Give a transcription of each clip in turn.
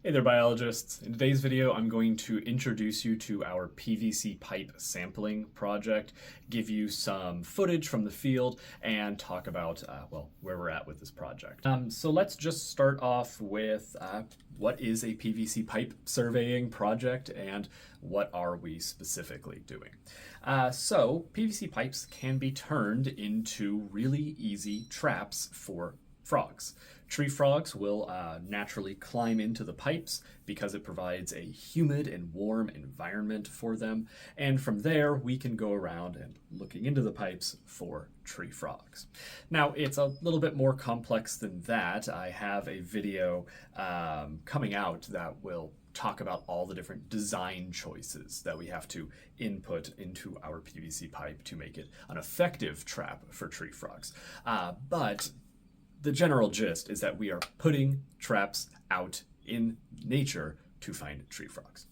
Hey there, biologists. In today's video, I'm going to introduce you to our PVC pipe sampling project, give you some footage from the field, and talk about, where we're at with this project. So let's just start off with what is a PVC pipe surveying project and what are we specifically doing? So PVC pipes can be turned into really easy traps for frogs. Tree frogs will naturally climb into the pipes because it provides a humid and warm environment for them. And from there, we can go around and looking into the pipes for tree frogs. Now, it's a little bit more complex than that. I have a video coming out that will talk about all the different design choices that we have to input into our PVC pipe to make it an effective trap for tree frogs. But the general gist is that we are putting traps out in nature to find tree frogs.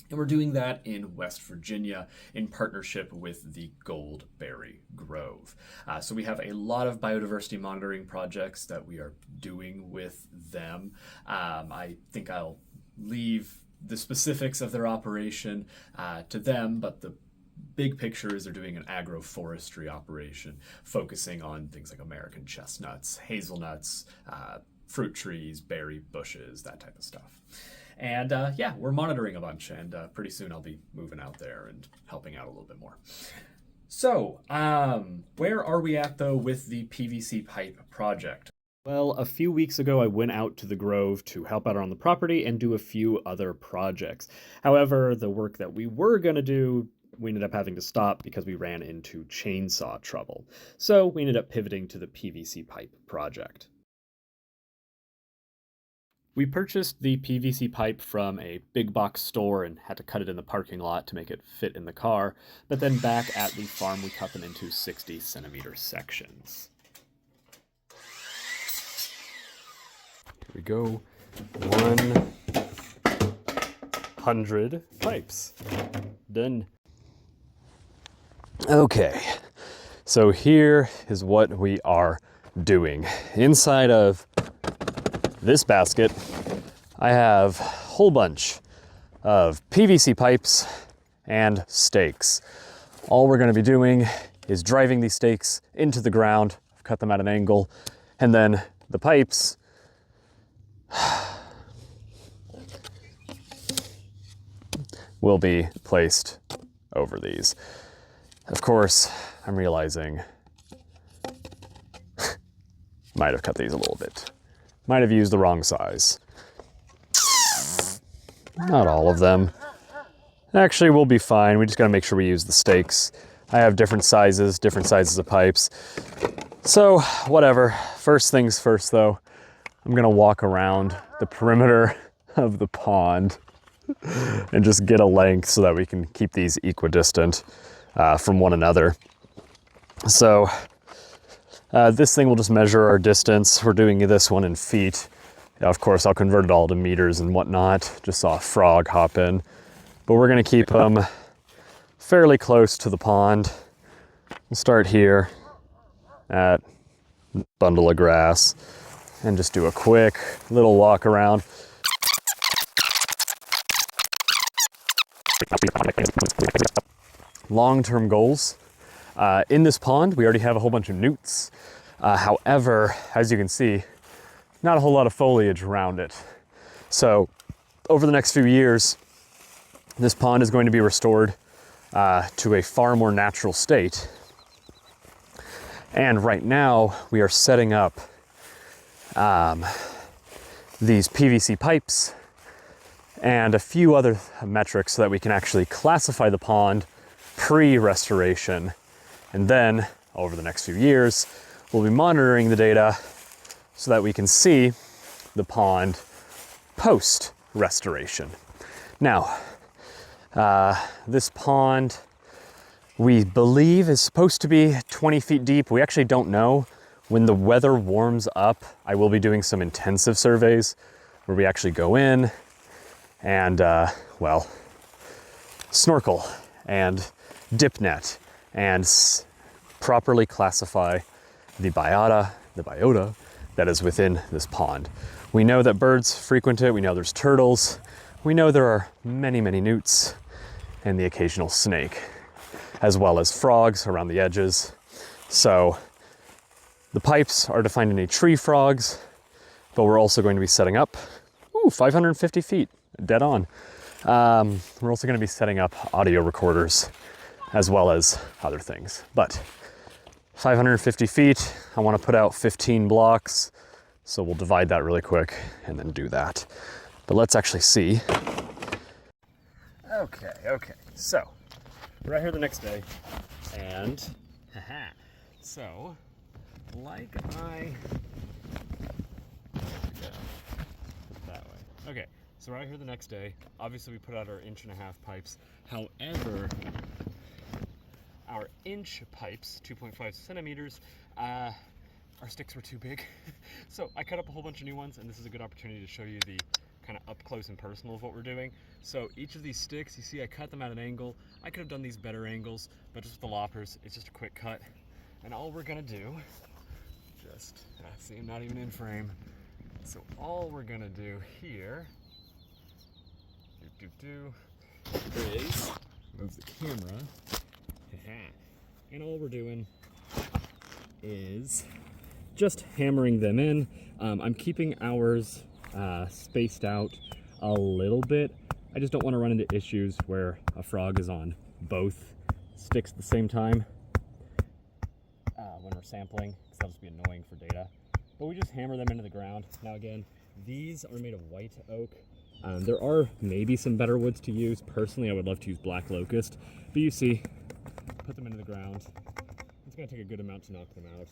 And we're doing that in West Virginia in partnership with the Goldberry Grove. So we have a lot of biodiversity monitoring projects that we are doing with them. I think I'll leave the specifics of their operation to them, but the big picture is they're doing an agroforestry operation focusing on things like American chestnuts, hazelnuts, fruit trees, berry bushes, that type of stuff. And yeah, we're monitoring a bunch, and pretty soon I'll be moving out there and helping out a little bit more. So where are we at though with the PVC pipe project? Well, a few weeks ago, I went out to the Grove to help out on the property and do a few other projects. However, the work that we were going to do, we ended up having to stop because we ran into chainsaw trouble. So we ended up pivoting to the PVC pipe project. We purchased the PVC pipe from a big box store and had to cut it in the parking lot to make it fit in the car. But then back at the farm, we cut them into 60 centimeter sections. Here we go. 100 pipes. Done. Okay, so here is what we are doing. Inside of this basket, I have a whole bunch of PVC pipes and stakes. All we're going to be doing is driving these stakes into the ground. I've cut them at an angle, and then the pipes will be placed over these. Of course, I'm realizing might have cut these a little bit. Might have used the wrong size. Not all of them. Actually, we'll be fine. We just gotta make sure we use the stakes. I have different sizes of pipes. So, whatever. First things first though, I'm gonna walk around the perimeter of the pond and just get a length so that we can keep these equidistant from one another. So this thing will just measure our distance. We're doing this one in feet. Of course, I'll convert it all to meters and whatnot. Just saw a frog hop in, but we're gonna keep them fairly close to the pond. We'll start here at bundle of grass and just do a quick little walk around. Long-term goals. In this pond, we already have a whole bunch of newts. However, as you can see, not a whole lot of foliage around it. So over the next few years, this pond is going to be restored to a far more natural state. And right now, we are setting up these PVC pipes and a few other metrics so that we can actually classify the pond pre-restoration. And then over the next few years, we'll be monitoring the data so that we can see the pond post-restoration. Now, this pond, we believe is supposed to be 20 feet deep. We actually don't know. When the weather warms up, I will be doing some intensive surveys where we actually go in and, snorkel and dip net and properly classify the biota that is within this pond. We know that birds frequent it. We know there's turtles. We know there are many, many newts and the occasional snake, as well as frogs around the edges. So the pipes are to find any tree frogs, but we're also going to be setting up, 550 feet, dead on. We're also going to be setting up audio recorders as well as other things. But 550 feet, I want to put out 15 blocks. So we'll divide that really quick and then do that. But let's actually see. Okay. So we're out here the next day, and so like that way. Okay, so we're out here the next day. Obviously, we put out our 1.5-inch pipes. However, our inch pipes, 2.5 centimeters, our sticks were too big. So I cut up a whole bunch of new ones, and this is a good opportunity to show you the kind of up close and personal of what we're doing. So each of these sticks, you see I cut them at an angle. I could have done these better angles, but just with the loppers, it's just a quick cut. And all we're gonna do, see, I'm not even in frame. So all we're gonna do here, is move the camera, and all we're doing is just hammering them in. I'm keeping ours spaced out a little bit. I just don't want to run into issues where a frog is on both sticks at the same time when we're sampling, because that'll just be annoying for data. But we just hammer them into the ground. Now again, these are made of white oak. There are maybe some better woods to use. Personally, I would love to use black locust, but you see, put them into the ground. It's gonna take a good amount to knock them out.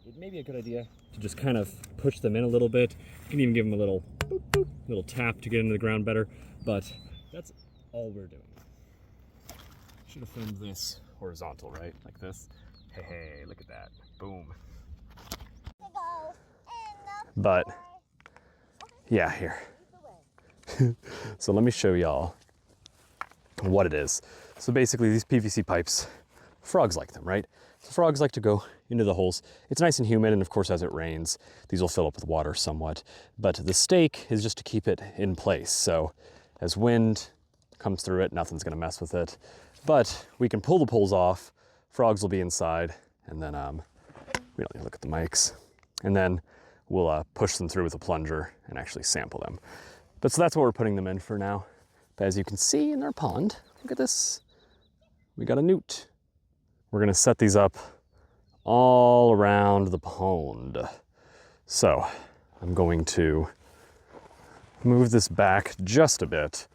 It may be a good idea to just kind of push them in a little bit. You can even give them a little boop, boop, little tap to get into the ground better, but that's all we're doing. Should have filmed this horizontal, right? Like this. Hey, look at that. Boom. But yeah, here. So let me show y'all what it is. So basically these PVC pipes, frogs like them, right? So frogs like to go into the holes. It's nice and humid, and of course as it rains, these will fill up with water somewhat. But the stake is just to keep it in place. So as wind comes through it, nothing's gonna mess with it. But we can pull the poles off, frogs will be inside, and then, we don't need to look at the mics. And then we'll push them through with a plunger and actually sample them. But so that's what we're putting them in for now. But as you can see in our pond, look at this. We got a newt. We're gonna set these up all around the pond. So I'm going to move this back just a bit.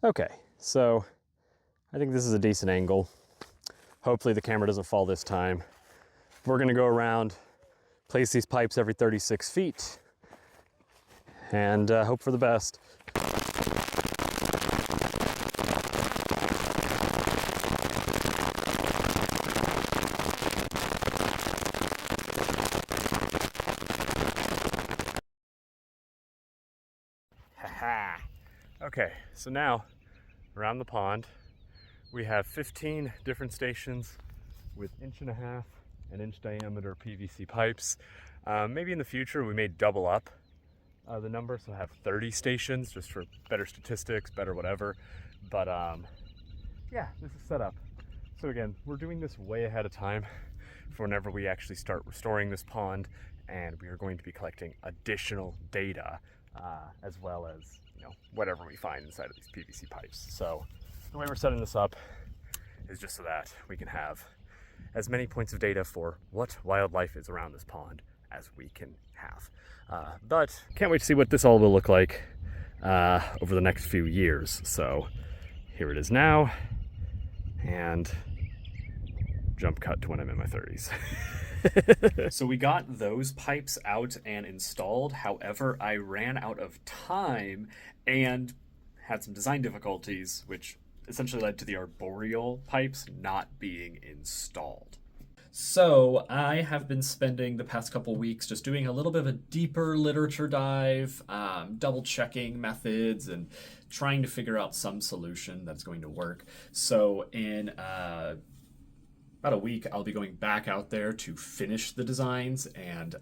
Okay, so I think this is a decent angle. Hopefully the camera doesn't fall this time. We're gonna go around, place these pipes every 36 feet, and hope for the best. Okay, so now around the pond, we have 15 different stations with 1.5 inch diameter PVC pipes. Maybe in the future we may double up the number, so have 30 stations just for better statistics, better whatever. But yeah, this is set up. So again, we're doing this way ahead of time for whenever we actually start restoring this pond, and we are going to be collecting additional data as well as, you know, whatever we find inside of these PVC pipes. So the way we're setting this up is just so that we can have as many points of data for what wildlife is around this pond as we can have. But can't wait to see what this all will look like over the next few years. So here it is now, and jump cut to when I'm in my 30s. So we got those pipes out and installed. However, I ran out of time and had some design difficulties, which essentially led to the arboreal pipes not being installed. So I have been spending the past couple weeks just doing a little bit of a deeper literature dive, double checking methods and trying to figure out some solution that's going to work. So in about a week, I'll be going back out there to finish the designs and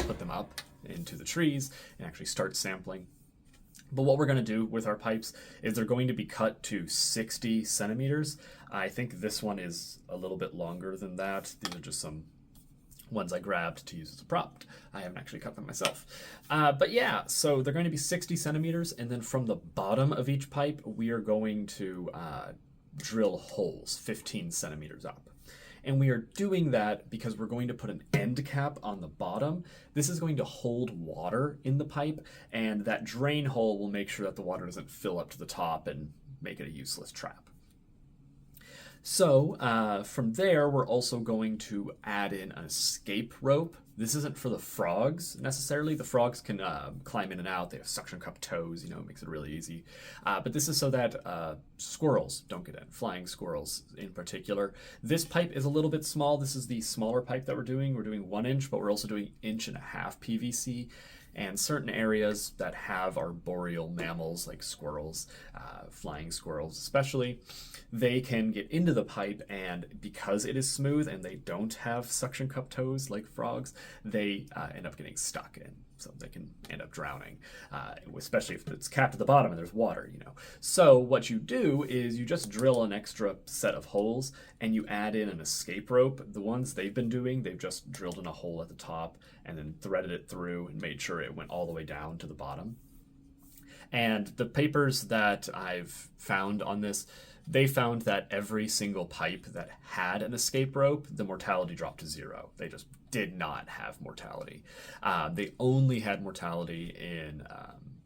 put them up into the trees and actually start sampling. But what we're going to do with our pipes is they're going to be cut to 60 centimeters. I think this one is a little bit longer than that. These are just some ones I grabbed to use as a prop. I haven't actually cut them myself. But yeah, so they're going to be 60 centimeters, and then from the bottom of each pipe, we are going to drill holes 15 centimeters up. And we are doing that because we're going to put an end cap on the bottom. This is going to hold water in the pipe, and that drain hole will make sure that the water doesn't fill up to the top and make it a useless trap. So from there, we're also going to add in an escape rope. This isn't for the frogs necessarily. The frogs can climb in and out. They have suction cup toes, you know, it makes it really easy. But this is so that squirrels don't get in, flying squirrels in particular. This pipe is a little bit small. This is the smaller pipe that we're doing. We're doing 1 inch, but we're also doing 1.5 inch PVC. And certain areas that have arboreal mammals like squirrels, flying squirrels especially, they can get into the pipe, and because it is smooth and they don't have suction cup toes like frogs, they end up getting stuck, and so they can end up drowning, especially if it's capped at the bottom and there's water, you know. So what you do is you just drill an extra set of holes and you add in an escape rope. The ones they've been doing, they've just drilled in a hole at the top and then threaded it through and made sure it went all the way down to the bottom. And the papers that I've found on this, they found that every single pipe that had an escape rope, the mortality dropped to 0. They just did not have mortality. They only had mortality in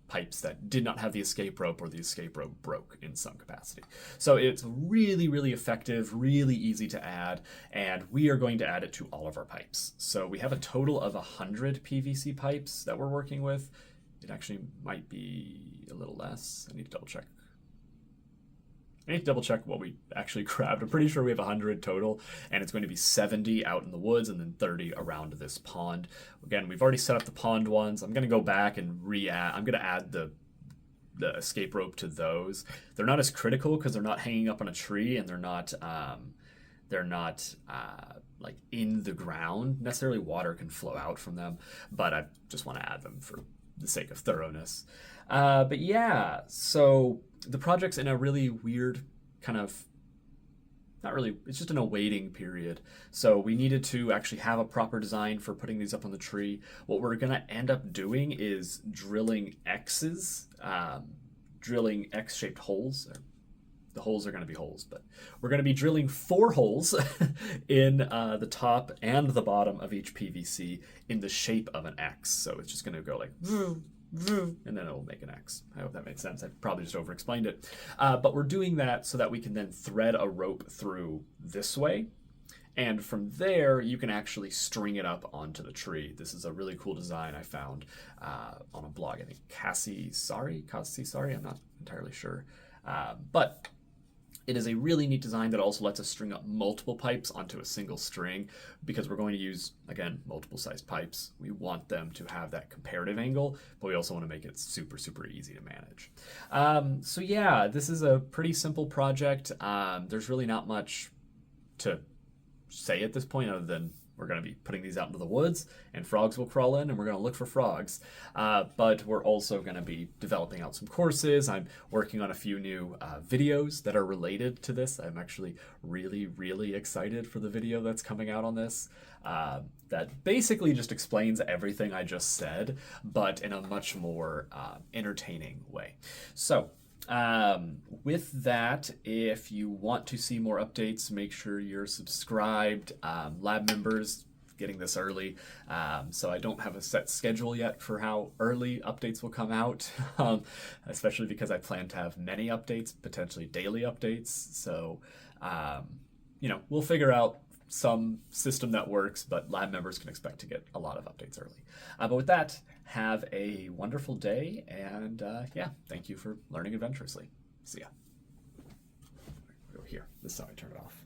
pipes that did not have the escape rope, or the escape rope broke in some capacity. So it's really, really effective, really easy to add, and we are going to add it to all of our pipes. So we have a total of 100 PVC pipes that we're working with. It actually might be a little less. I need to double check. I need to double check what we actually grabbed. I'm pretty sure we have 100 total, and it's going to be 70 out in the woods and then 30 around this pond. Again, we've already set up the pond ones. I'm going to go back and I'm going to add the escape rope to those. They're not as critical because they're not hanging up on a tree, and they're not like in the ground necessarily. Water can flow out from them, but I just want to add them for the sake of thoroughness. But yeah, so the project's in a really weird kind of, not really, it's just in a waiting period. So we needed to actually have a proper design for putting these up on the tree. What we're going to end up doing is drilling X's, drilling X-shaped holes. The holes are going to be holes, but we're going to be drilling 4 holes in the top and the bottom of each PVC in the shape of an X. So it's just going to go like and then it'll make an X. I hope that made sense. I probably just over-explained it. But we're doing that so that we can then thread a rope through this way. And from there, you can actually string it up onto the tree. This is a really cool design I found on a blog. I think Cassie Sari, I'm not entirely sure. But it is a really neat design that also lets us string up multiple pipes onto a single string, because we're going to use, again, multiple sized pipes. We want them to have that comparative angle, but we also want to make it super, super easy to manage. So yeah, this is a pretty simple project. There's really not much to say at this point other than we're going to be putting these out into the woods, and frogs will crawl in, and we're going to look for frogs. But we're also going to be developing out some courses. I'm working on a few new videos that are related to this. I'm actually really, really excited for the video that's coming out on this. That basically just explains everything I just said, but in a much more entertaining way. So, with that, if you want to see more updates, make sure you're subscribed. Lab members, getting this early, so I don't have a set schedule yet for how early updates will come out, especially because I plan to have many updates, potentially daily updates. So, we'll figure out some system that works, but lab members can expect to get a lot of updates early. But with that, have a wonderful day, and thank you for learning adventurously. See ya. Go here. This is how I turn it off.